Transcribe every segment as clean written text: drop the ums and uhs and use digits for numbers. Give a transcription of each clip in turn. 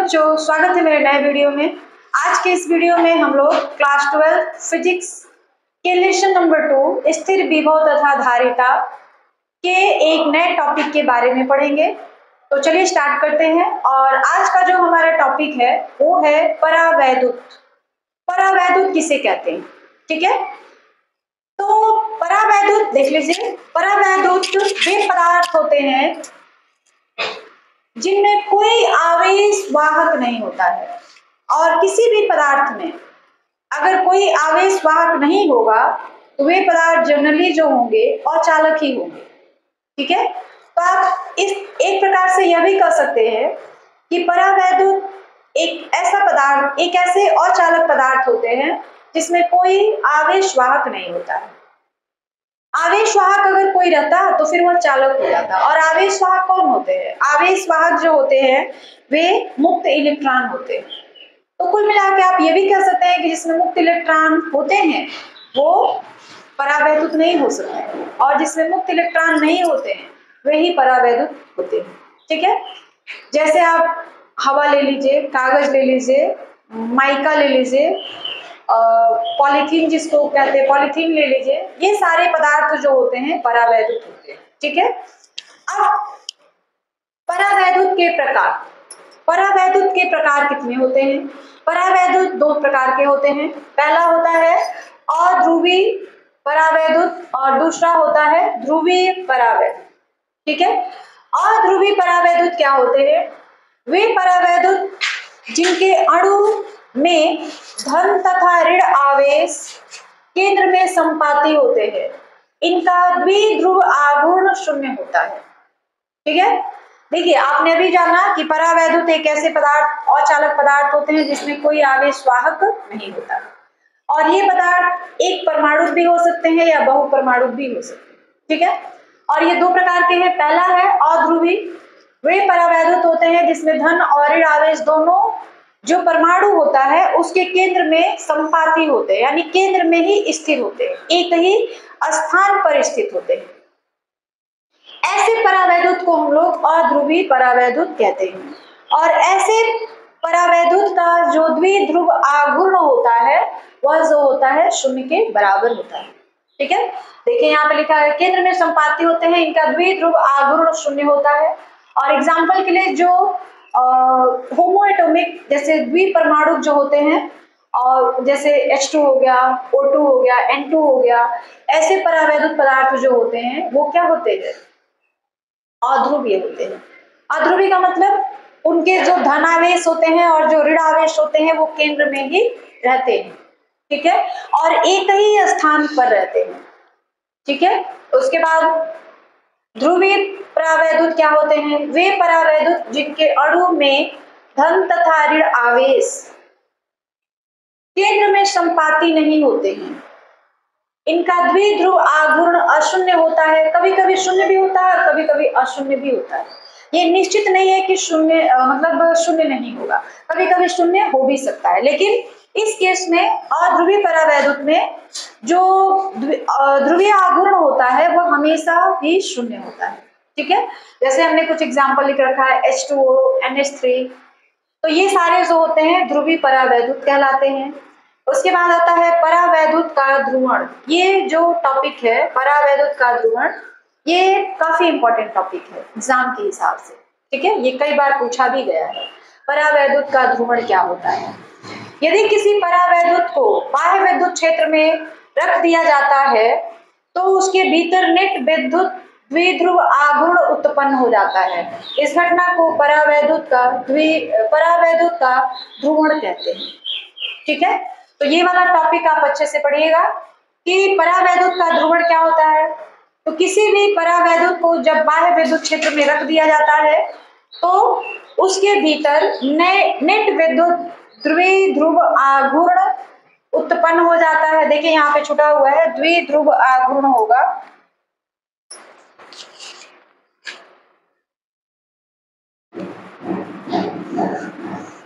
बच्चों, स्वागत है मेरे नए वीडियो में। आज के इस वीडियो में हम लोग क्लास 12 फिजिक्स के लेसन नंबर 2 स्थिर विभव तथा धारिता के एक नए टॉपिक के बारे में पढ़ेंगे। तो चलिए स्टार्ट करते हैं। और आज का जो हमारा टॉपिक है वो है परावैद्युत। परावैद्युत किसे कहते हैं, ठीक है। तो परावैद्युत देख लीजिए, परावैद्युत वे पदार्थ होते हैं जिनमें कोई आवेश वाहक नहीं होता है। और किसी भी पदार्थ में अगर कोई आवेश वाहक नहीं होगा तो वे पदार्थ जनरली जो होंगे अचालक ही होंगे, ठीक है। तो आप इस एक प्रकार से यह भी कह सकते हैं कि परावैद्युत एक ऐसा पदार्थ, एक ऐसे अचालक पदार्थ होते हैं जिसमें कोई आवेश वाहक नहीं होता है। आवेश वाहक अगर कोई रहता तो फिर वह चालक हो जाता। और आवेश वाहक कौन होते हैं? आवेश वाहक जो होते हैं वे मुक्त इलेक्ट्रॉन होते हैं। तो कुल मिला के आप ये भी कह सकते हैं कि जिसमें मुक्त इलेक्ट्रॉन होते हैं वो परावैद्युत नहीं हो सकते, और जिसमें मुक्त इलेक्ट्रॉन नहीं होते हैं वे ही परावैद्युत होते हैं, ठीक है। जैसे आप हवा ले लीजिए, कागज ले लीजिए, माइका ले लीजिए, पॉलीथीन जिसको कहते हैं पॉलीथीन ले लीजिए, ये सारे पदार्थ जो होते हैं परावैद्युत होते हैं, ठीक है। अब परावैद्युत के प्रकार, परावैद्युत के प्रकार कितने होते हैं? परावैद्युत दो प्रकार के होते हैं। पहला होता है अध्रुवी परावैद्युत और दूसरा होता है ध्रुवीय परावैद्युत, ठीक है। अध्रुवी परावैद्युत क्या होते हैं? वे परावैद्युत जिनके अणु में धन तथा ऋण आवेश केंद्र में संपाती होते हैं, इनका द्विध्रुव आघूर्ण शून्य होता है, ठीक है। देखिए, आपने अभी जाना कि परावैद्युत एक ऐसे पदार्थ अचालक पदार्थ होते हैं जिसमें कोई आवेश वाहक नहीं होता है। और ये पदार्थ एक परमाणु भी हो सकते हैं या बहुपरमाणु भी हो सकते हैं, ठीक है। और ये दो प्रकार के हैं। पहला है अध्रुवी, वे परावैद्युत होते हैं जिसमें धन और ऋण आवेश दोनों जो परमाणु होता है उसके केंद्र में संपाती होते हैं, यानी केंद्र में ही स्थिर होते हैं, एक ही स्थान पर स्थित होते हैं। ऐसे परावैद्युत को हम लोग अध्रुवी परावैद्युत कहते हैं। और ऐसे परावैद्युत का जो द्विध्रुव आघूर्ण होता है वह जो होता है शून्य के बराबर होता है, ठीक है। देखिए यहाँ पे लिखा है केंद्र में संपाती होते हैं, इनका द्विध्रुव आघूर्ण शून्य होता है। और एग्जाम्पल के लिए जो होमोएटॉमिक जैसे द्विपरमाणु जो होते हैं, और जैसे H2 हो गया, O2 हो गया, N2 हो गया, ऐसे परावैद्युत पदार्थ जो होते हैं वो क्या होते हैं? अध्रुवीय होते हैं। अध्रुवीय का मतलब उनके जो धनावेश होते हैं और जो ऋण आवेश होते हैं वो केंद्र में ही रहते हैं, ठीक है, और एक ही स्थान पर रहते हैं, ठीक है। उसके बाद ध्रुवीय परावैद्युत क्या होते हैं? वे परावैद्युत जिनके अणु में धन तथा ऋण आवेश केंद्र में संपाती नहीं होते हैं, इनका द्विध्रुव आघूर्ण अशून्य होता है। कभी कभी शून्य भी होता है, कभी कभी अशून्य भी होता है। ये निश्चित नहीं है कि शून्य मतलब शून्य नहीं होगा, कभी कभी शून्य हो भी सकता है। लेकिन इस केस में अध्रुवीय परावैद्युत में जो ध्रुवीय आघूर्ण होता है वो हमेशा ही शून्य होता है, ठीक है। जैसे हमने कुछ एग्जाम्पल लिख रखा है H2O, NH3, तो ये सारे जो होते हैं ध्रुवीय परावैद्युत कहलाते हैं। उसके बाद आता है परावैद्युत का ध्रुवण। ये जो टॉपिक है परावैद्युत का ध्रुवण, ये काफी इंपॉर्टेंट टॉपिक है एग्जाम के हिसाब से, ठीक है। ये कई बार पूछा भी गया है। परावैद्युत का ध्रुवण क्या होता है? यदि किसी परावैद्युत को बाह्य विद्युत क्षेत्र में रख दिया जाता है तो उसके भीतर नेट विद्युत द्विध्रुव आघूर्ण उत्पन्न हो जाता है। इस घटना को परावैद्युत का ध्रुवण कहते हैं, ठीक है। तो ये वाला टॉपिक आप अच्छे से पढ़िएगा कि परावैद्युत का ध्रुवण क्या होता है। तो किसी भी परावैद्युत को जब बाह्य विद्युत क्षेत्र में रख दिया जाता है तो उसके भीतर नेट विद्युत द्विध्रुव आघूर्ण उत्पन्न हो जाता है। देखिए यहाँ पे छुटा हुआ है, द्विध्रुव आघूर्ण होगा,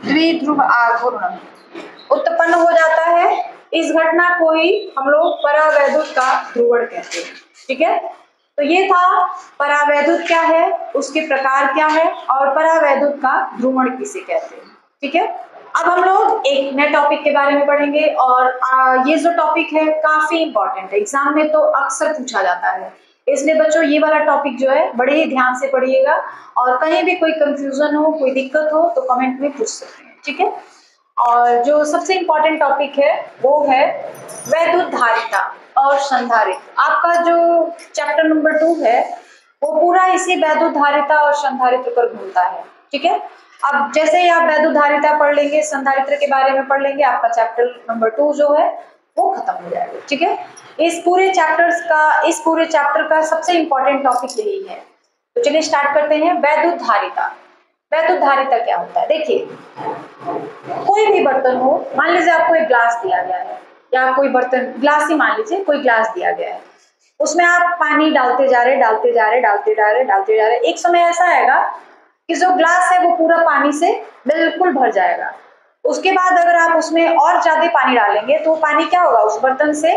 द्विध्रुव आघूर्ण उत्पन्न हो जाता है। इस घटना को ही हम लोग परावैद्युत का ध्रुवण कहते हैं, ठीक है। तो ये था परावैद्युत क्या है, उसके प्रकार क्या है और परावैद्युत का ध्रुवण किसे कहते हैं, ठीक है। अब हम लोग एक नए टॉपिक के बारे में पढ़ेंगे और ये जो टॉपिक है काफी इंपॉर्टेंट है, एग्जाम में तो अक्सर पूछा जाता है, इसलिए बच्चों ये वाला टॉपिक जो है बड़े ही ध्यान से पढ़िएगा और कहीं भी कोई कंफ्यूजन हो, कोई दिक्कत हो तो कमेंट में पूछ सकते हैं, ठीक है। और जो सबसे इम्पोर्टेंट टॉपिक है वो है वैद्युत धारिता और संधारित्र। आपका जो चैप्टर नंबर 2 है वो पूरा इसी वैद्युत धारिता और संधारित्र पर घूमता है, ठीक है। अब जैसे ही आप वैद्युत धारिता पढ़ लेंगे, संधारित्र के बारे में पढ़ लेंगे, आपका चैप्टर नंबर 2 जो है वो खत्म हो जाएगा, ठीक है। इस पूरे चैप्टर का सबसे इंपॉर्टेंट टॉपिक यही है। तो चलिए स्टार्ट करते हैं। वैद्युत धारिता। वैद्युत धारिता क्या होता है? देखिए, कोई भी बर्तन हो, मान लीजिए आपको एक ग्लास दिया गया है, या कोई बर्तन, ग्लास ही मान लीजिए, कोई ग्लास दिया गया है, उसमें आप पानी डालते जा रहे, एक समय ऐसा आएगा कि जो ग्लास है वो पूरा पानी से बिल्कुल भर जाएगा। उसके बाद अगर आप उसमें और ज्यादा पानी डालेंगे तो पानी क्या होगा, उस बर्तन से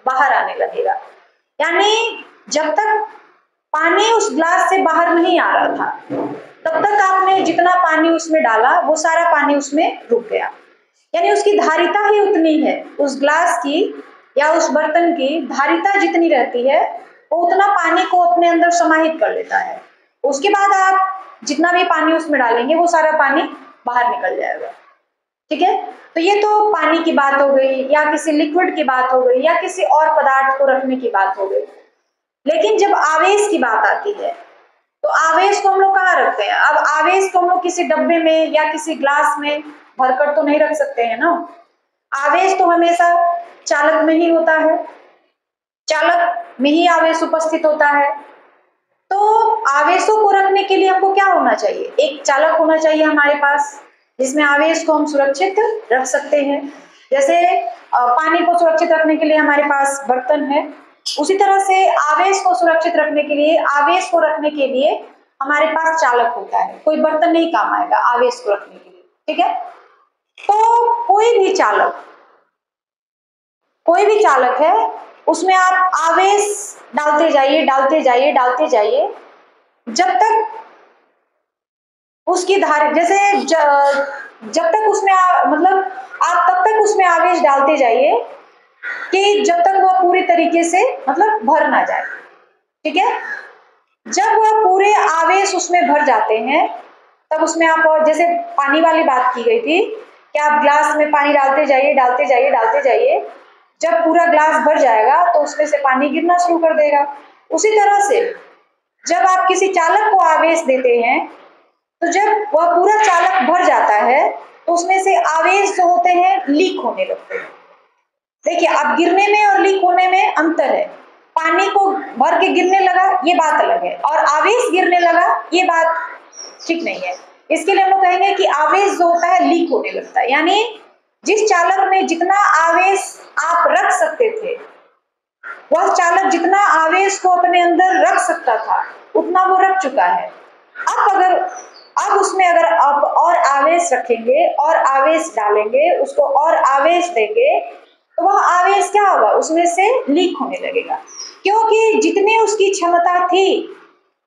बाहर आने लगेगा। यानी जब तक पानी उस ग्लास से बाहर नहीं आ रहा था तब तक आपने जितना पानी उसमें डाला वो सारा पानी उसमें रुक गया। यानी उसकी धारिता ही उतनी है, उस ग्लास की या उस बर्तन की धारिता जितनी रहती है वो उतना पानी को अपने अंदर समाहित कर लेता है। उसके बाद आप जितना भी पानी उसमें डालेंगे वो सारा पानी बाहर निकल जाएगा, ठीक है। तो ये तो पानी की बात हो गई, या किसी लिक्विड की बात हो गई, या किसी और पदार्थ को रखने की बात हो गई। लेकिन जब आवेश की बात आती है तो आवेश को हम लोग कहाँ रखते हैं? अब आवेश को हम लोग किसी डब्बे में या किसी ग्लास में भरकर तो नहीं रख सकते हैं ना। आवेश तो हमेशा चालक में ही होता है, चालक में ही आवेश उपस्थित होता है। तो आवेशों को रखने के लिए हमको क्या होना चाहिए? एक चालक होना चाहिए हमारे पास, जिसमें आवेश को हम सुरक्षित रख सकते हैं। जैसे पानी को सुरक्षित रखने के लिए हमारे पास बर्तन है, उसी तरह से आवेश को सुरक्षित रखने के लिए, आवेश को रखने के लिए हमारे पास चालक होता है। कोई बर्तन नहीं काम आएगा आवेश को रखने के लिए, ठीक है। तो कोई भी चालक है, उसमें आप आवेश डालते जाइए जब तक उसकी धार, जैसे जब तक उसमें मतलब आप तब तक उसमें आवेश डालते जाइए कि जब तक वह पूरी तरीके से मतलब भर ना जाए, ठीक है। जब वह पूरे आवेश उसमें भर जाते हैं तब उसमें आप, जैसे पानी वाली बात की गई थी कि आप ग्लास में पानी डालते जाइए, जब पूरा ग्लास भर जाएगा तो उसमें से पानी गिरना शुरू कर देगा। उसी तरह से जब आप किसी चालक को आवेश देते हैं तो जब वह पूरा चालक भर जाता है तो उसमें से आवेश जो होते हैं लीक होने लगते हैं। देखिए, अब गिरने में और लीक होने में अंतर है। पानी को भर के गिरने लगा ये बात अलग है, और आवेश गिरने लगा ये बात ठीक नहीं है। इसके लिए हम लोग कहेंगे कि आवेश जो होता है लीक होने लगता है। यानी जिस चालक में जितना आवेश आप रख सकते थे, वह चालक जितना आवेश को अपने अंदर रख सकता था उतना वो रख चुका है। अब उसमें अगर आप और आवेश रखेंगे और आवेश डालेंगे, उसको और आवेश देंगे, तो वह आवेश क्या होगा, उसमें से लीक होने लगेगा। क्योंकि जितनी उसकी क्षमता थी,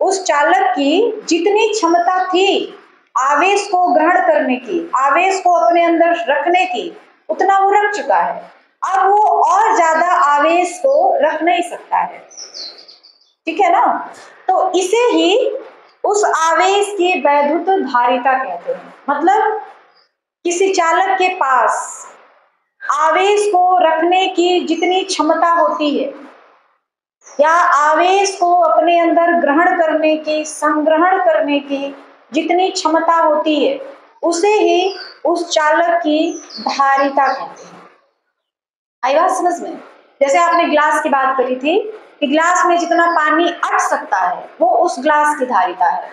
उस चालक की जितनी क्षमता थी आवेश को ग्रहण करने की, आवेश को अपने अंदर रखने की, उतना वो रख चुका है। अब वो और ज्यादा आवेश को रख नहीं सकता है, ठीक है ना। तो इसे ही उस आवेश की वैद्युत धारिता कहते हैं। मतलब किसी चालक के पास आवेश को रखने की जितनी क्षमता होती है, या आवेश को अपने अंदर ग्रहण करने की, संग्रहण करने की जितनी क्षमता होती है, उसे ही उस चालक की धारिता कहते हैं। आई बात समझ में? जैसे आपने ग्लास की बात करी थी कि ग्लास में जितना पानी अट सकता है वो उस ग्लास की धारिता है।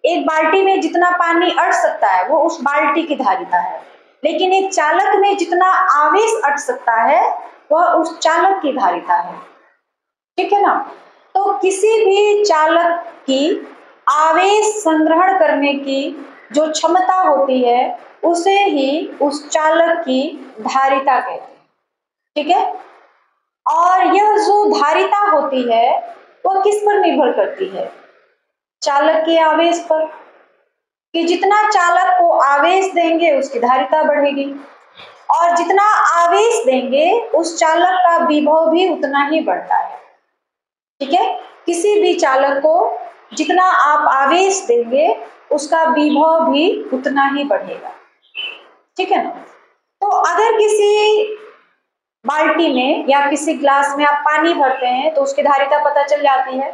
एक बाल्टी में जितना पानी अट सकता है वो उस बाल्टी की धारिता है। लेकिन एक चालक में जितना आवेश अट सकता है वह उस चालक की धारिता है, ठीक है ना। तो किसी भी चालक की आवेश संग्रहण करने की जो क्षमता होती है उसे ही उस चालक की धारिता कहते हैं, ठीक है। और यह जो धारिता होती है वह किस पर निर्भर करती है? चालक के आवेश पर। कि जितना चालक को आवेश देंगे उसकी धारिता बढ़ेगी, और जितना आवेश देंगे उस चालक का विभव भी उतना ही बढ़ता है। ठीक है, किसी भी चालक को जितना आप आवेश देंगे उसका विभव भी उतना ही बढ़ेगा। ठीक है ना। तो अगर किसी बाल्टी में या किसी ग्लास में आप पानी भरते हैं तो उसकी धारिता पता चल जाती है,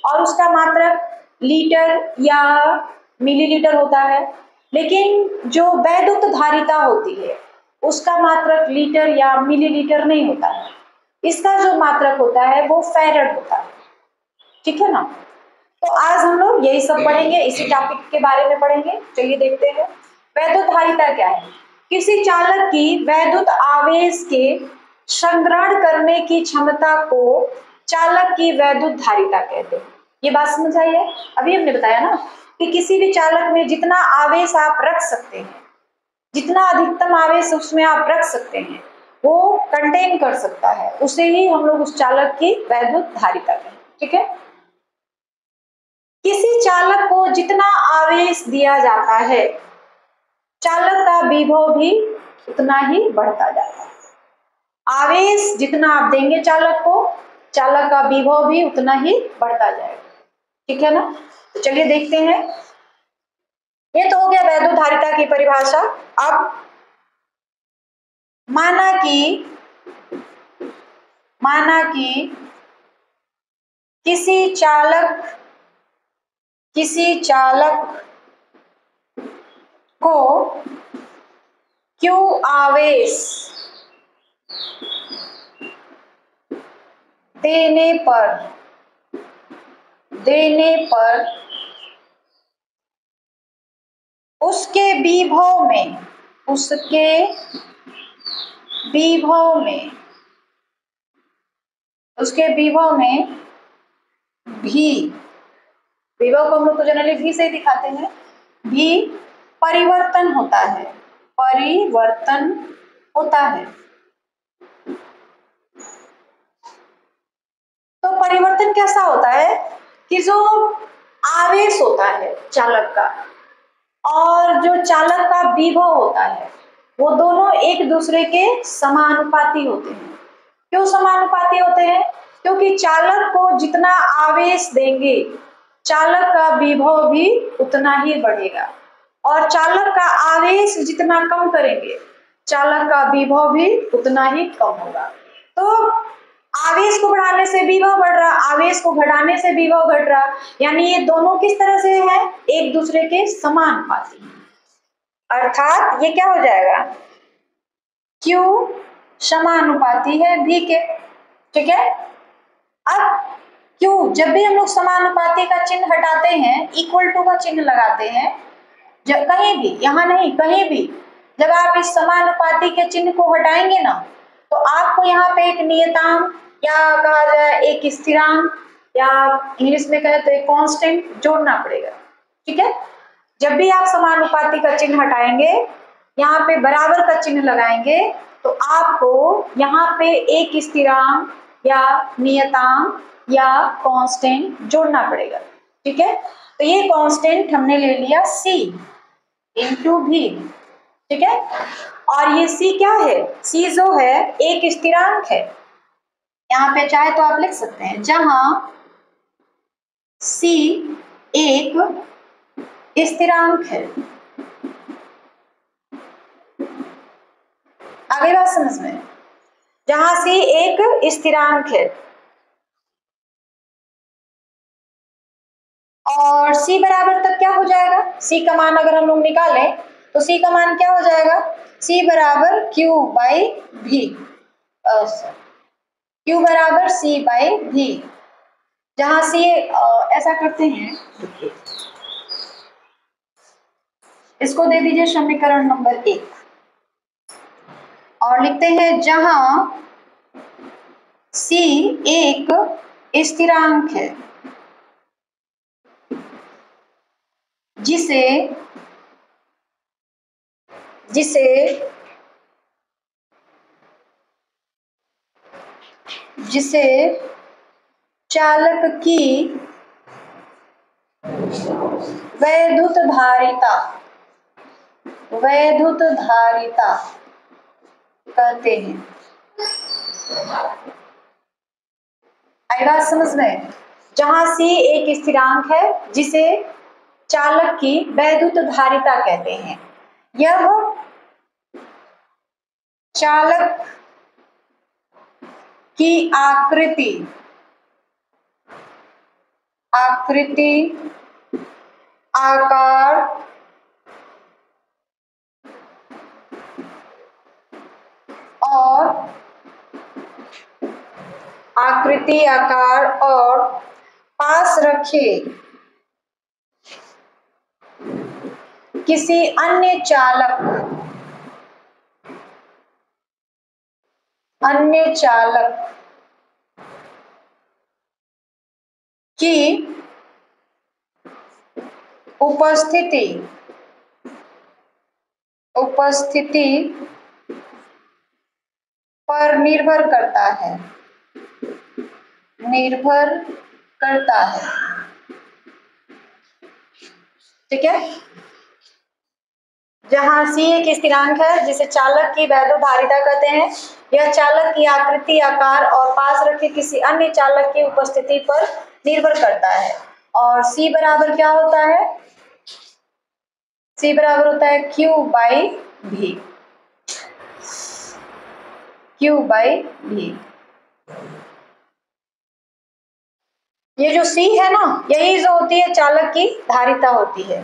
और उसका मात्रक लीटर या मिलीलीटर होता है। लेकिन जो वैद्युत धारिता होती है उसका मात्रक लीटर या मिलीलीटर नहीं होता है, इसका जो मात्रक होता है वो फैरड होता है। ठीक है ना। तो आज हम लोग यही सब पढ़ेंगे, इसी टॉपिक के बारे में पढ़ेंगे। चलिए देखते हैं वैद्युत धारिता क्या है। किसी चालक की वैद्युत आवेश के संग्रहण करने की क्षमता को चालक की वैद्युत धारिता कहते हैं। ये बात समझ आई है। अभी हमने बताया ना कि किसी भी चालक में जितना आवेश आप रख सकते हैं, जितना अधिकतम आवेश उसमें आप रख सकते हैं वो कंटेन कर सकता है, उसे ही हम लोग उस चालक की वैद्युत धारिता कहते हैं। ठीक है। किसी चालक को जितना आवेश दिया जाता है चालक का विभव भी उतना ही बढ़ता जाता है। आवेश जितना आप देंगे चालक को, चालक का विभव भी उतना ही बढ़ता जाएगा। ठीक है ना। तो चलिए देखते हैं। ये तो हो गया वैद्युत धारिता की परिभाषा। अब माना कि किसी चालक को Q आवेश देने पर उसके विभव में भी, विभव को हम लोग तो जनरली भी से दिखाते हैं, भी परिवर्तन होता है। तो परिवर्तन कैसा होता है कि जो आवेश होता है चालक का और जो चालक का विभव होता है वो दोनों एक दूसरे के समानुपाती होते हैं। क्यों समानुपाती होते हैं? क्योंकि चालक को जितना आवेश देंगे चालक का विभव भी उतना ही बढ़ेगा, और चालक का आवेश जितना कम करेंगे चालक का विभव भी उतना ही कम होगा। तो आवेश को बढ़ाने से विभव बढ़ रहा, आवेश को घटाने से विभव घट रहा, यानी ये दोनों किस तरह से है? एक दूसरे के समानुपाती। अर्थात ये क्या हो जाएगा? Q समानुपाती है V के। ठीक है। अब Q, जब भी हम लोग समानुपाती का चिन्ह हटाते हैं, इक्वल टू का चिन्ह लगाते हैं, जब कहीं भी, यहाँ नहीं कहीं भी, जब आप इस समानुपाती के चिन्ह को हटाएंगे ना तो आपको यहाँ पे एक नियतांक या कहा जाए एक स्थिरांक या इंग्लिश में कहे तो एक कांस्टेंट जोड़ना पड़ेगा। ठीक है। जब भी आप समानुपाती का चिन्ह हटाएंगे, यहाँ पे बराबर का चिन्ह लगाएंगे, तो आपको यहाँ पे एक स्थिरांक या नियतांक या कांस्टेंट जोड़ना पड़ेगा। ठीक है। तो ये कांस्टेंट हमने ले लिया C इंटू V। ठीक है। और ये C क्या है? C जो है एक स्थिरांक है। यहाँ पे चाहे तो आप लिख सकते हैं, जहां C एक स्थिरांक है। आगे बात समझ में? जहां C एक स्थिरांक है और C बराबर तक क्या हो जाएगा? C का मान अगर हम लोग निकालें तो C का मान क्या हो जाएगा? C बराबर Q बाई V, Q बराबर C बाई V। जहां C ऐसा करते हैं, इसको दे दीजिए समीकरण नंबर 1 और लिखते हैं जहां C एक स्थिरांक है जिसे चालक की वैद्युत धारिता, वैद्युत धारिता कहते हैं। आई बात समझ में? जहां C एक स्थिरांक है जिसे चालक की वैद्युत धारिता कहते हैं। यह चालक की आकृति आकार और पास रखे किसी अन्य चालक की उपस्थिति पर निर्भर करता है। ठीक है, जहां C एक स्थिरांक है जिसे चालक की वैद्युत धारिता कहते हैं। यह चालक की आकृति, आकार और पास रखे किसी अन्य चालक की उपस्थिति पर निर्भर करता है। और C बराबर क्या होता है? C बराबर होता है Q/V। ये जो C है ना, यही जो होती है चालक की धारिता होती है।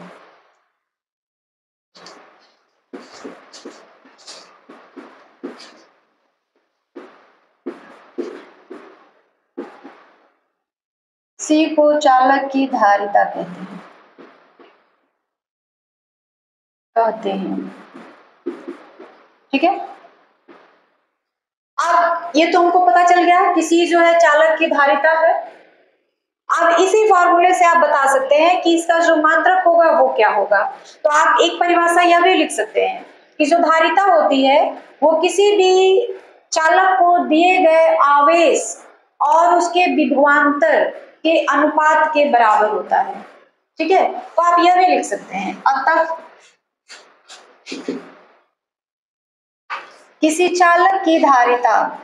C को चालक की धारिता कहते हैं। ठीक है, अब ये तुमको पता चल गया कि C जो है चालक की धारिता है। अब इसी फॉर्मूले से आप बता सकते हैं कि इसका जो मात्रक होगा वो क्या होगा। तो आप एक परिभाषा यह भी लिख सकते हैं कि जो धारिता होती है वो किसी भी चालक को दिए गए आवेश और उसके विभवांतर के अनुपात के बराबर होता है। ठीक है, तो आप यह भी लिख सकते हैं। अतः किसी चालक की धारिता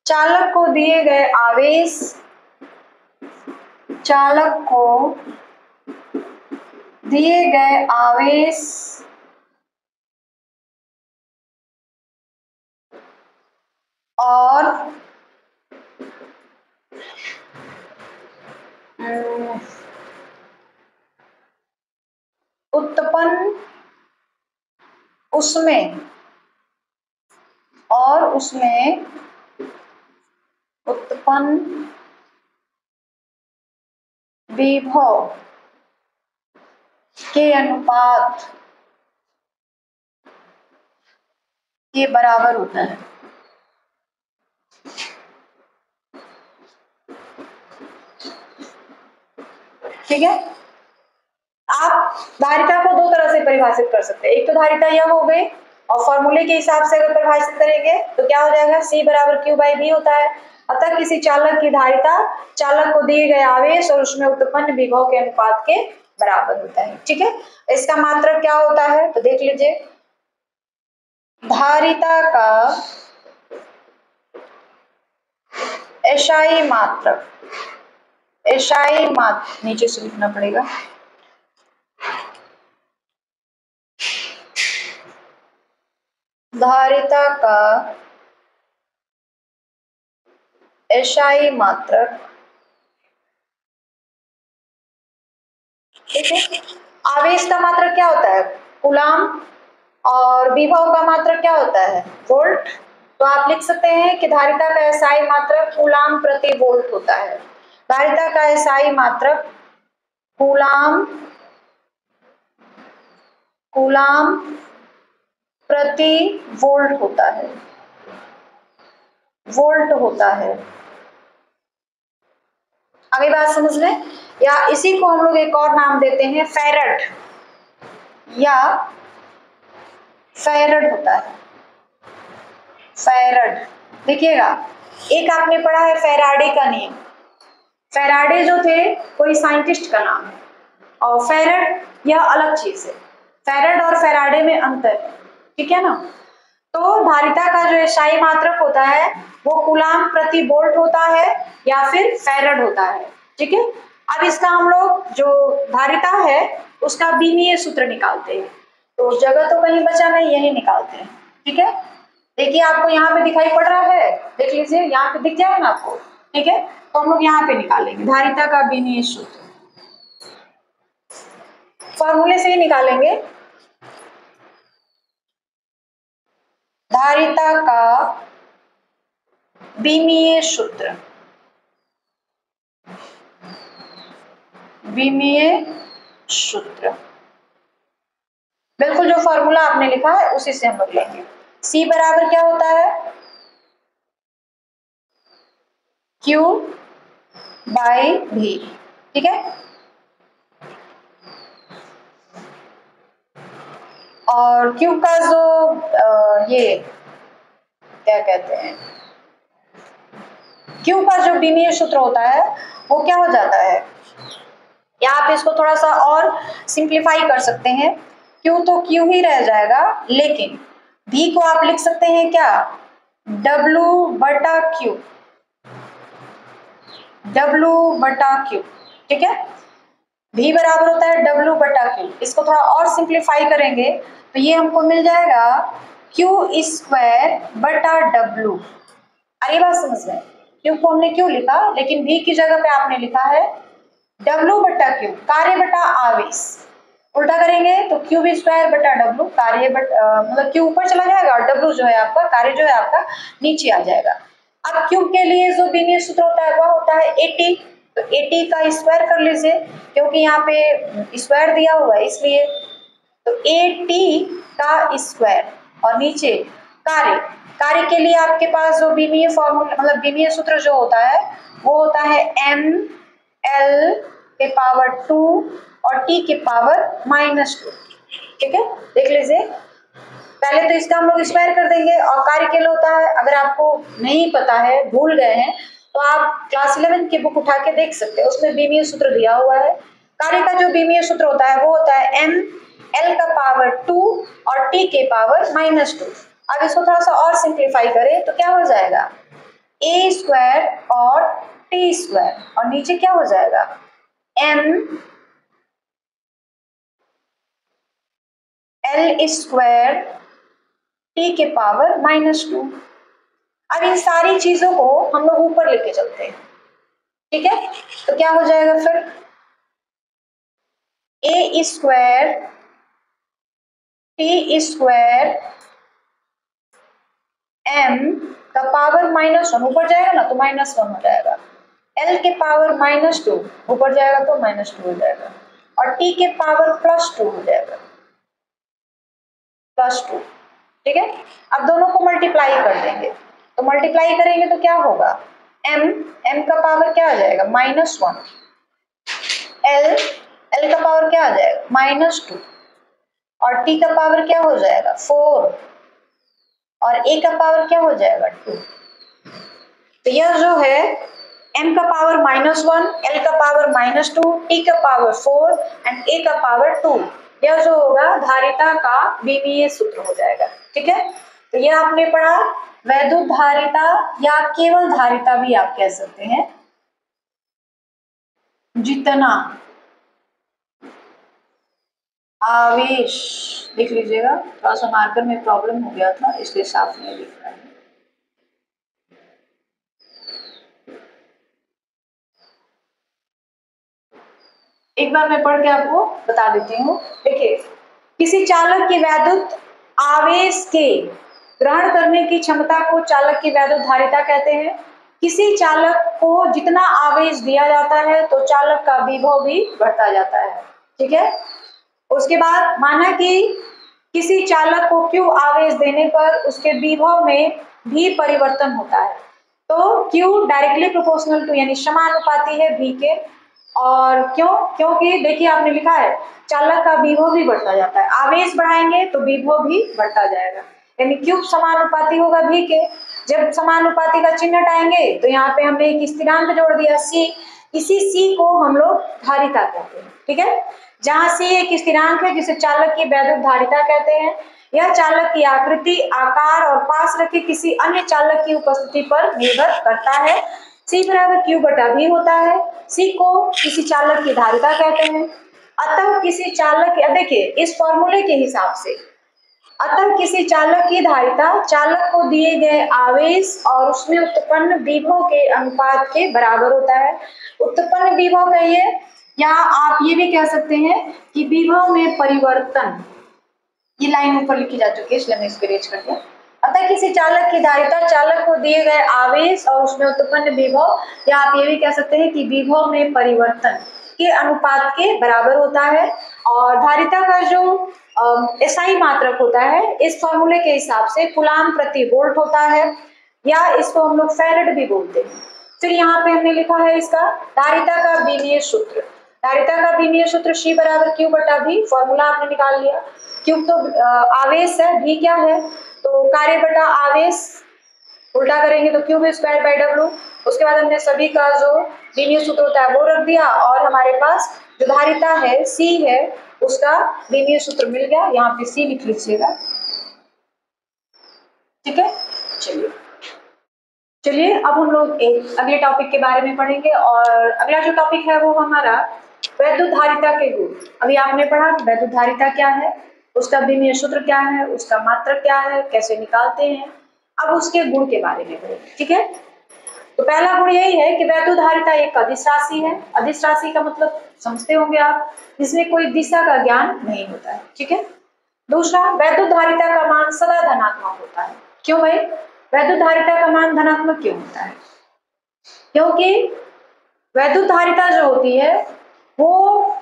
चालक को दिए गए आवेश और उत्पन्न विभव के अनुपात के बराबर होता है। ठीक है, आप धारिता को दो तरह से परिभाषित कर सकते हैं। एक तो धारिता यह हो गई, और फॉर्मूले के हिसाब से अगर परिभाषित करेंगे तो क्या हो जाएगा? C बराबर Q/V होता है। अतः किसी चालक की धारिता चालक को दिए गए आवेश और उसमें उत्पन्न विभव के अनुपात के बराबर होता है। ठीक है, इसका मात्रक क्या होता है तो देख लीजिए। धारिता का एसआई मात्रक, नीचे से लिखना पड़ेगा। धारिता का एसआई मात्रक, ठीक है। आवेश का मात्रक क्या होता है? कूलाम, और विभव का मात्रक क्या होता है? वोल्ट। तो आप लिख सकते हैं कि धारिता का एसआई मात्रक कूलाम प्रति वोल्ट होता है। धारिता का एसआई मात्रक कूलाम प्रति वोल्ट होता है। आगे बात समझ लें, या इसी को हम लोग एक और नाम देते हैं फैरड होता है। फैराड। देखिएगा, एक आपने पढ़ा है फैराडे का नियम। फैराडे जो थे कोई साइंटिस्ट का नाम है, और फैराड यह अलग चीज है। फैराड और फैराडे में अंतर है, ठीक है ना। तो धारिता का जो एसआई मात्रक होता है वो कूलाम प्रति वोल्ट होता है या फिर फैराड होता है, ठीक है। अब इसका हम लोग जो धारिता है उसका बीमीय सूत्र निकालते हैं। तो जगह तो कहीं बचा नहीं, यही निकालते हैं, ठीक है। देखिए आपको यहाँ पे दिखाई पड़ रहा है, देख लीजिए, यहाँ पे दिख जाएगा ना आपको, ठीक है। तो हम लोग यहाँ पे निकालेंगे धारिता का बीमीय सूत्र, फॉर्मूले से ही निकालेंगे। धारिता का बीमीय सूत्र, बीमीय सूत्र बिल्कुल जो फॉर्मूला आपने लिखा है उसी से हम लोग लेंगे। C बराबर क्या होता है, Q बाई V, ठीक है। और Q का जो ये क्या कहते हैं, Q का जो बीमीय सूत्र होता है वो क्या हो जाता है, या आप इसको थोड़ा सा और सिंप्लीफाई कर सकते हैं। Q तो Q ही रह जाएगा, लेकिन V को आप लिख सकते हैं क्या, W बटा Q, W बटा Q, ठीक है। V बराबर होता है W बटा Q। इसको थोड़ा और सिंप्लीफाई करेंगे तो ये हमको मिल जाएगा Q स्क्वायर बटा W। अरे बात समझ में, Q को हमने क्यों लिखा, लेकिन V की जगह पे आपने लिखा है W बटा Q, कार्य बटा आवेश। उल्टा करेंगे तो Q भी स्क्वायर बटा W, कार्य बटा मतलब Q ऊपर चला जाएगा और W जो है आपका, कार्य जो है आपका नीचे आ जाएगा। अब Q के लिए जो बीमीय सूत्र होता है वह होता है 80, तो 80 का स्क्वायर कर लीजिए, क्योंकि यहाँ पे स्क्वायर दिया हुआ है इसलिए। तो 80 का स्क्वायर और नीचे कार्य, कार्य के लिए आपके पास जो बीमीय फॉर्मूला मतलब बीमीय सूत्र जो होता है वो होता है ml के पावर 2 और t के पावर -2, ठीक है। देख लीजिए, पहले तो इसका हम लोग स्क्वायर कर देंगे और कार्य के लिए होता है, अगर आपको नहीं पता है, भूल गए हैं, तो आप क्लास 11 की बुक उठा के देख सकते हैं, उसमें बीमीय सूत्र दिया हुआ है। कार्य का जो बीमीय सूत्र होता है वो होता है m l का पावर 2 और t के पावर -2। अब इसको थोड़ा सा और सिंप्लीफाई करें तो क्या हो जाएगा, a स्क्वायर और t स्क्वायर, और नीचे क्या हो जाएगा m l स्क्वायर t के पावर -2। अब इन सारी चीजों को हम लोग ऊपर लेके चलते हैं, ठीक है। तो क्या हो जाएगा फिर, a square t square m का पावर -1 ऊपर जाएगा ना तो -1 हो जाएगा, l के पावर -2 ऊपर जाएगा तो -2 हो जाएगा, और t के पावर +2 हो जाएगा, +2, ठीक है। अब दोनों को मल्टीप्लाई कर देंगे, तो मल्टीप्लाई करेंगे तो क्या होगा, m का पावर क्या आ जाएगा -1, l का पावर क्या आ जाएगा -2, और t का पावर क्या हो जाएगा 4, और a का पावर क्या हो जाएगा 2। तो यह जो है m का पावर -1, l का पावर -2, t का पावर 4 एंड a का पावर 2, यह जो होगा धारिता का बीमीय सूत्र हो जाएगा, ठीक है। तो यह आपने पढ़ा वैद्युत धारिता या केवल धारिता भी आप कह सकते हैं। जितना आवेश, लिख लीजिएगा, थोड़ा सा मार्कर में प्रॉब्लम हो गया था इसलिए साफ नहीं लिख रहा है। एक बार मैं पढ़ के आपको बता देती हूँ। देखिए, किसी चालक की वैद्युत आवेश के ग्रहण करने की क्षमता को चालक की वैद्युत धारिता कहते हैं। किसी चालक को जितना आवेश दिया जाता है तो चालक का विभव भी बढ़ता जाता है, ठीक है। उसके बाद माना कि किसी चालक को Q आवेश देने पर उसके विभव में भी परिवर्तन होता है, तो Q डायरेक्टली प्रोपोर्शनल टू यानी समानुपाती है V के। और क्यों, क्योंकि देखिए आपने लिखा है चालक का विभव भी बढ़ता जाता है, आवेश बढ़ाएंगे तो विभव भी बढ़ता जाएगा। यानी क्यू समानुपाती होगा भी के। जब समानुपाती का चिन्ह हटाएंगे तो यहाँ पे हमने एक स्थिरांक जोड़ दिया सी, इसी सी को हम लोग धारिता कहते हैं। ठीक है, जहाँ सी एक स्थिरांक है जिसे चालक की वैद्युत धारिता कहते हैं। यह चालक की आकृति, आकार और पास रखे किसी अन्य चालक की उपस्थिति पर निर्भर करता है। सी बराबर क्यू बटा भी होता है। सी को किसी चालक की धारिता कहते हैं। अतः किसी चालक, देखिए इस फॉर्मूले के हिसाब से, अतः किसी चालक की धारिता चालक को दिए गए आवेश और उसमें उत्पन्न विभव के अनुपात के बराबर होता है। उत्पन्न विभव कहिए, या आप ये भी कह सकते हैं कि विभव में परिवर्तन। ये लाइन ऊपर लिखी जा चुकी है इसलिए मैं इसको इरेज कर दिया। अतः किसी चालक की धारिता चालक को दिए गए आवेश और उसमें उत्पन्न विभव, या आप ये भी कह सकते हैं कि विभव में परिवर्तन के अनुपात के बराबर होता है। और धारिता का जो एसआई मात्रक होता है इस फॉर्मूले के हिसाब से कूलाम प्रति वोल्ट होता है, या इसको हम लोग फैरेड भी बोलते हैं। फिर यहाँ पे हमने लिखा है इसका धारिता का विमीय सूत्र। धारिता का विमीय सूत्र सी बराबर क्यू बटा भी, फॉर्मूला आपने निकाल लिया। क्यू तो आवेश है, भी क्या है, तो कार्य बटा आवेश, उल्टा करेंगे तो क्यू स्क्वायर बाई डब्ल्यू। उसके बाद हमने सभी का जो विमीय सूत्र होता है वो रख दिया, और हमारे पास जो धारिता है सी है उसका विमीय सूत्र मिल गया। यहाँ पे सी लिख लीजिएगा। ठीक है, चलिए अब हम लोग एक अगले टॉपिक के बारे में पढ़ेंगे, और अगला जो टॉपिक है वो हमारा वैद्युत धारिता के गुण। अभी आपने पढ़ा वैद्युत धारिता क्या है, उसका विमीय सूत्र क्या है, उसका मात्रक क्या है, कैसे निकालते हैं। अब उसके गुण के बारे में पढ़ेंगे। ठीक है, तो पहला गुण यही है कि वैद्युत धारिता एक अदिश राशि है। अदिश राशि का मतलब समझते होंगे आप, जिसमें कोई दिशा का ज्ञान नहीं होता है। ठीक है, दूसरा वैद्युत धारिता का मान सदा धनात्मक होता है। क्यों भाई, वैद्युत धारिता का मान धनात्मक क्यों होता है? क्योंकि वैद्युत धारिता जो होती है वो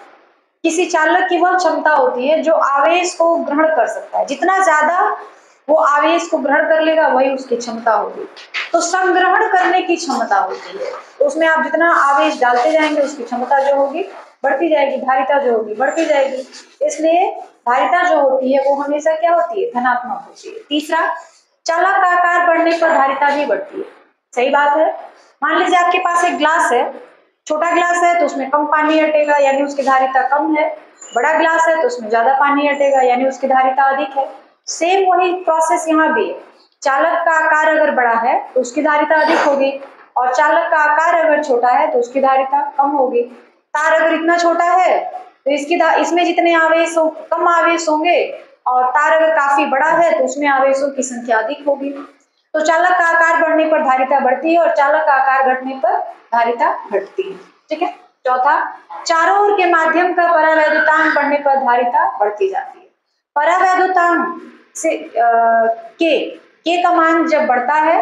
किसी चालक की वह क्षमता होती है जो आवेश को ग्रहण कर सकता है। जितना ज्यादा वो आवेश को ग्रहण कर लेगा वही उसकी क्षमता होगी। तो संग्रहण करने की क्षमता होती है, तो उसमें आप जितना आवेश डालते जाएंगे उसकी क्षमता जो होगी बढ़ती जाएगी, धारिता जो होगी बढ़ती जाएगी। इसलिए धारिता जो होती है वो हमेशा क्या होती है, धनात्मक होती है। तीसरा, चालक का आकार बढ़ने पर धारिता भी बढ़ती है। सही बात है। मान लीजिए आपके पास एक ग्लास है, छोटा ग्लास है तो उसमें कम पानी हटेगा यानी उसकी धारिता कम है, बड़ा ग्लास है तो उसमें ज्यादा पानी हटेगा यानी उसकी धारिता अधिक है। सेम वही प्रोसेस यहाँ भी है। चालक का आकार अगर बड़ा है तो उसकी धारिता अधिक होगी, और चालक का आकार अगर छोटा है तो उसकी धारिता कम होगी। तार अगर इतना छोटा है तो इसमें जितने आवेश हो कम आवेश होंगे, और तार अगर काफी बड़ा है तो उसमें आवेशों की संख्या अधिक होगी। तो चालक का आकार बढ़ने पर धारिता बढ़ती है और चालक का आकार घटने पर धारिता घटती है। ठीक है। चौथा, चारों ओर के माध्यम का परावैद्युतांक बढ़ने पर धारिता बढ़ती जाती है। परावैद्युतांक से के का मान जब बढ़ता है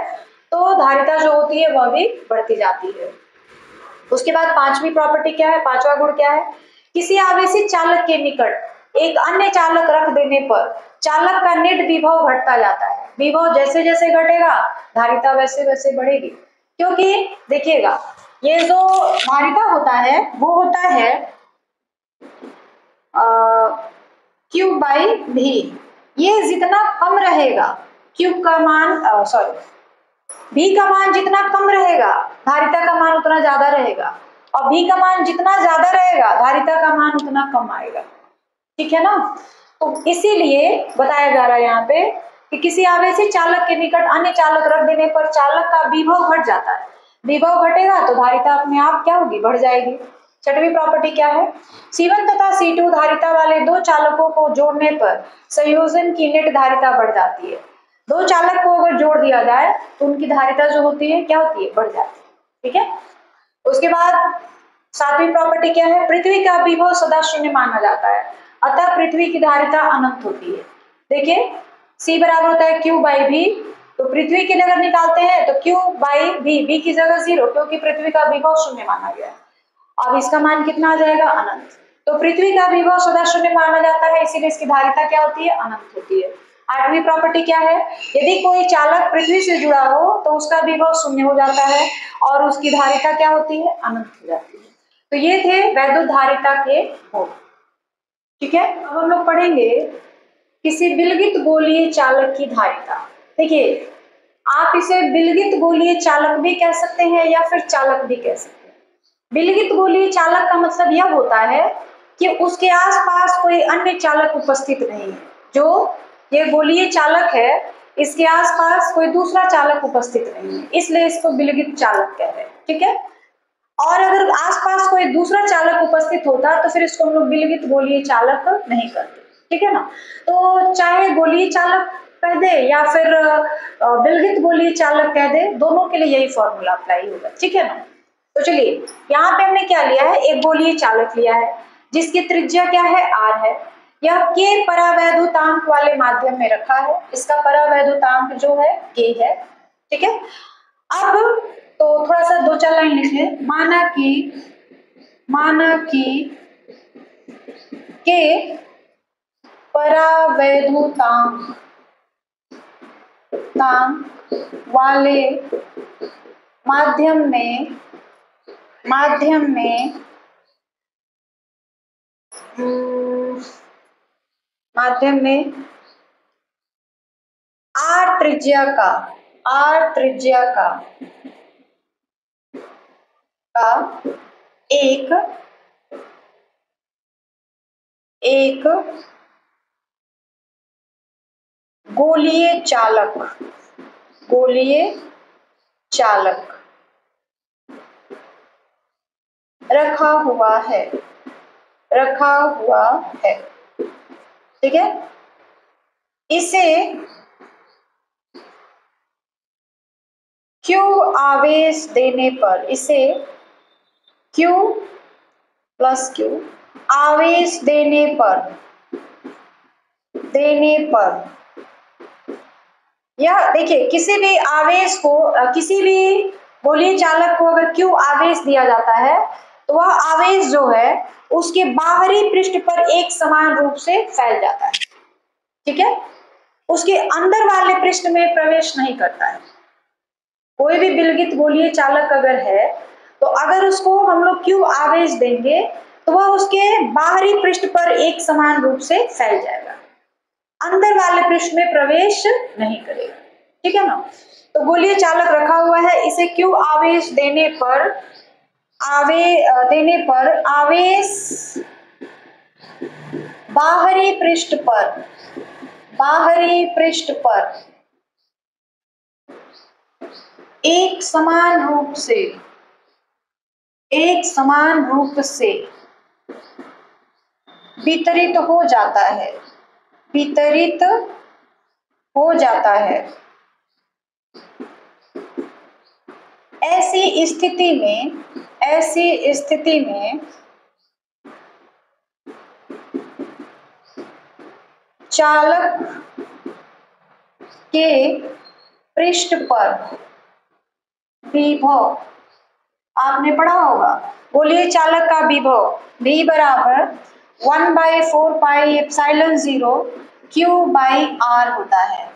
तो धारिता जो होती है वह भी बढ़ती जाती है। उसके बाद पांचवी प्रॉपर्टी क्या है, पांचवा गुण क्या है, किसी आवेशित चालक के निकट एक अन्य चालक रख देने पर चालक का नेट विभव घटता जाता है। विभव जैसे जैसे घटेगा धारिता वैसे वैसे बढ़ेगी। क्योंकि देखिएगा ये जो धारिता होता है वो होता है क्यू बाई भी। ये जितना कम रहेगा क्यू का मान भी का मान जितना कम रहेगा धारिता का मान उतना ज्यादा रहेगा, और भी का मान जितना ज्यादा रहेगा धारिता का मान उतना कम आएगा। ठीक है ना। तो इसीलिए बताया जा रहा है यहाँ पे कि किसी आवेशित चालक के निकट अन्य चालक रख देने पर चालक का विभव घट जाता है। विभव घटेगा तो धारिता अपने आप क्या होगी, बढ़ जाएगी। छठवीं प्रॉपर्टी क्या है, C1 तथा C2 धारिता वाले दो चालकों को जोड़ने पर संयोजन की नेट धारिता बढ़ जाती है। दो चालक को अगर जोड़ दिया जाए तो उनकी धारिता जो होती है क्या होती है, बढ़ जाती है। ठीक है। उसके बाद सातवीं प्रॉपर्टी क्या है, पृथ्वी का विभव सदा शून्य माना जाता है, अतः पृथ्वी की धारिता अनंत होती है। देखिए C बराबर होता है Q बाई V, तो पृथ्वी के लिए अगर निकालते हैं तो Q बाई V की जगह 0, क्योंकि पृथ्वी का विभव शून्य माना गया है। अब इसका मान कितना आ जाएगा, अनंत। तो पृथ्वी का विभव सदा शून्य माना जाता है, इसीलिए इसकी धारिता क्या होती है, अनंत होती है। आठवीं प्रॉपर्टी क्या है, यदि कोई चालक पृथ्वी से जुड़ा हो तो उसका विभव शून्य हो जाता है और उसकी धारिता क्या होती है, अनंत हो जाती है। तो ये थे वैद्युत धारिता के गुण। ठीक है। अब हम लोग पढ़ेंगे किसी विलगित गोलीय चालक की धारिता। देखिए, आप इसे विलगित गोलीय चालक भी कह सकते हैं या फिर चालक भी कह सकते हैं। विलगित गोलीय चालक का मतलब यह होता है कि उसके आसपास कोई अन्य चालक उपस्थित नहीं है। जो ये गोलीय चालक है, इसके आसपास कोई दूसरा चालक उपस्थित नहीं है, इसलिए इसको विलगित चालक कह रहे हैं। ठीक है, और अगर आसपास कोई दूसरा चालक उपस्थित होता तो फिर इसको हम लोग विलगित गोलीय चालक नहीं करते। ठीक है ना, तो चाहे गोलीय चालक कह दे या फिर विलगित गोलीय चालक कह दे, दोनों के लिए यही फॉर्मूला अप्लाई होगा। ठीक है ना, तो चलिए यहाँ पे हमने क्या लिया है, एक गोलीय चालक लिया है जिसकी त्रिज्या क्या है, r है। यह k परावैद्युतांक वाले माध्यम में रखा है, इसका परावैद्युतांक जो है k है। ठीक है, अब तो थोड़ा सा 2-4 लाइन लिख लें। माना कि के परावैद्युतांक वाले माध्यम में r त्रिज्या का एक गोलीय चालक रखा हुआ है। ठीक है, इसे Q आवेश देने पर, इसे Q प्लस Q आवेश देने पर यह देखिए, किसी भी आवेश को, किसी भी गोलीय चालक को अगर Q आवेश दिया जाता है तो वह आवेश जो है उसके बाहरी पृष्ठ पर एक समान रूप से फैल जाता है। ठीक है, उसके अंदर वाले पृष्ठ में प्रवेश नहीं करता है। कोई भी विलगित गोलीय चालक अगर है तो अगर उसको हम लोग Q आवेश देंगे तो वह उसके बाहरी पृष्ठ पर एक समान रूप से फैल जाएगा, अंदर वाले पृष्ठ में प्रवेश नहीं करेगा। ठीक है ना, तो गोलीय चालक रखा हुआ है, इसे Q आवेश देने पर आवेश बाहरी पृष्ठ पर एक समान रूप से वितरित हो जाता है। ऐसी स्थिति में चालक के पृष्ठ पर विभव, आपने पढ़ा होगा गोलीय चालक का विभव V बराबर 1/4 पाई एप्सिलॉन 0 Q/r होता है।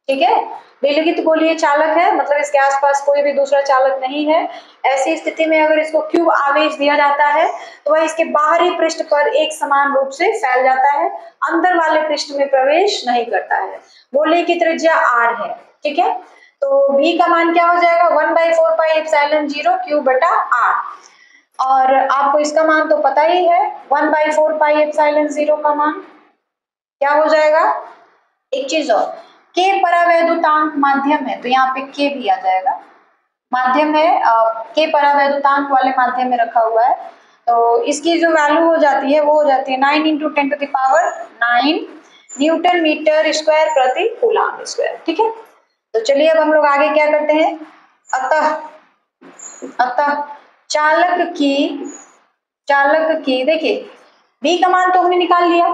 ठीक है, विलगित गोलीय चालक है, मतलब इसके आसपास कोई भी दूसरा चालक नहीं है। ऐसी स्थिति में अगर इसको Q आवेश दिया जाता है तो वह इसके बाहरी पृष्ठ पर एक समान रूप से फैल जाता है, अंदर वाले पृष्ठ में प्रवेश नहीं करता है। गोले की त्रिज्या r है। ठीक है, तो V का मान क्या हो जाएगा, 1/4 पाई एप्सिलॉन 0 Q/r। और आपको इसका मान तो पता ही है, 1/4 पाई एप्सिलॉन 0 का मान क्या हो जाएगा। एक चीज और, K परावैद्युतांक माध्यम है तो यहाँ पे K भी आ जाएगा, माध्यम है, K परावैद्युतांक वाले माध्यम में रखा हुआ है, तो इसकी जो वैल्यू हो जाती है वो हो जाती है 9 × 10⁹ न्यूटन मीटर स्क्वायर प्रति कूलम्ब स्क्वायर। ठीक है, तो चलिए अब हम लोग आगे क्या करते हैं। अतः चालक की देखिए V का मान तो हमने निकाल लिया,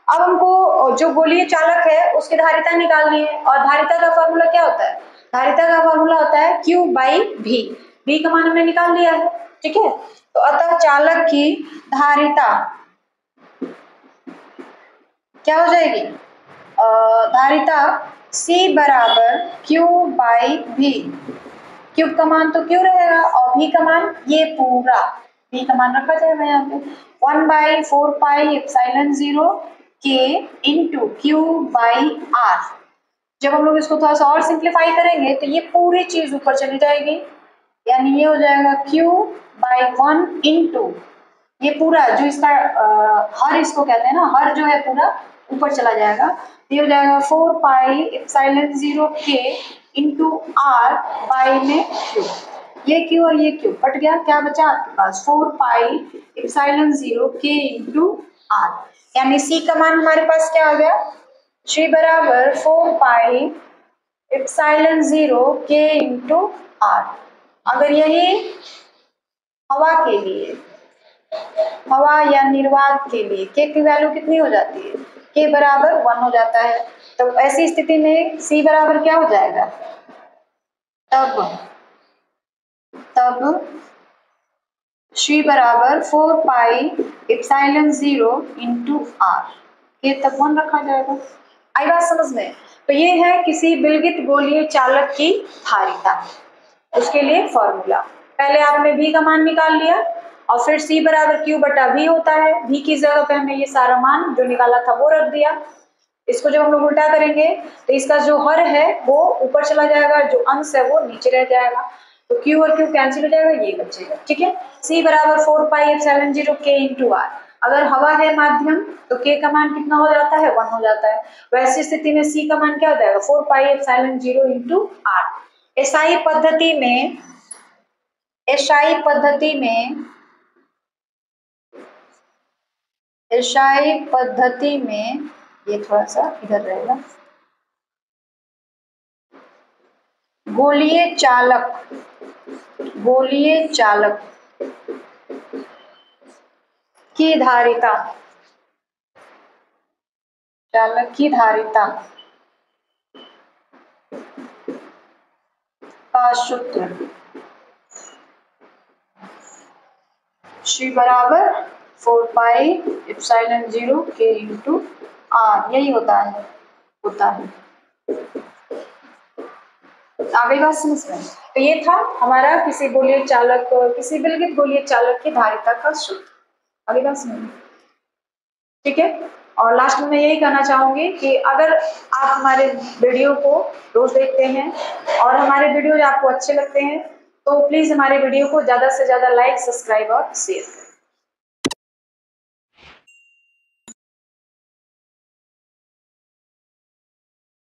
अब हमको जो गोलीय चालक है उसकी धारिता निकालनी है, और धारिता का फॉर्मूला क्या होता है, धारिता का फॉर्मूला होता है Q/V। V का मान हमने निकाल लिया है। ठीक है, तो अतः चालक की धारिता क्या हो जाएगी, धारिता C बराबर Q/V। Q का मान तो Q रहेगा और V का मान ये पूरा V का मान रखा जाएगा यहाँ पे 1/4 पाई एप्सिलॉन 0 के इंटू क्यू बाई आर। जब हम लोग इसको थोड़ा सा और सिंप्लीफाई करेंगे तो ये पूरी चीज ऊपर चली जाएगी, यानी ये हो जाएगा क्यू बाई 1 इंटू ये पूरा जो इसका हर इसको कहते हैं ना, हर जो है पूरा ऊपर चला जाएगा। ये हो जाएगा 4 पाई एप्सिलॉन 0 के इंटू आर बाई में क्यू। ये क्यू और ये क्यू कट गया, क्या बचा आपके पास 4 पाई एप्सिलॉन 0 के इंटू आर, यानी सी का मान हमारे पास क्या आ गया, सी बराबर 4 पाई एप्सिलॉन 0 के इंटू आर। अगर यही हवा के लिए, हवा या निर्वात के लिए के की वैल्यू कितनी हो जाती है, के बराबर 1 हो जाता है, तो ऐसी स्थिति में सी बराबर क्या हो जाएगा, तब सी बराबर 4 पाई एप्सिलॉन 0 इंटू आर, के तब 1 रखा जाएगा। आई बात समझ में? तो ये है किसी विलगित गोलीय चालक की धारिता, उसके लिए फॉर्मूला। पहले आपने v का मान निकाल लिया और फिर c बराबर q बटा v होता है, v की जगह पे हमने ये सारा मान जो निकाला था वो रख दिया। इसको जब हम लोग उल्टा करेंगे तो इसका जो हर है वो ऊपर चला जाएगा, जो अंश है वो नीचे रह जाएगा, तो q और q कैंसिल हो जाएगा, ये बचेगा। ठीक है, c बराबर 4 pi epsilon 0 k into R. अगर हवा है माध्यम तो k का मान कितना हो जाता है, 1 हो जाता है। वैसी स्थिति में c का मान क्या हो जाएगा, 4 pi epsilon 0 into R. SI पद्धति में ये थोड़ा सा इधर रहेगा, गोलीय चालक की धारिता, चालक की धारिता का सूत्र C बराबर 4 पाई एप्सिलॉन 0 के इंटू आर, यही होता है। आगे बात समझ में? तो ये था हमारा किसी गोलीय चालक, किसी विलगित गोलीय चालक की धारिता का सूत्र। आगे बात समझ में? ठीक है, और लास्ट में मैं यही कहना चाहूंगी कि अगर आप हमारे वीडियो को रोज देखते हैं और हमारे वीडियो आपको अच्छे लगते हैं तो प्लीज हमारे वीडियो को ज्यादा से ज्यादा लाइक, सब्सक्राइब और शेयर करें।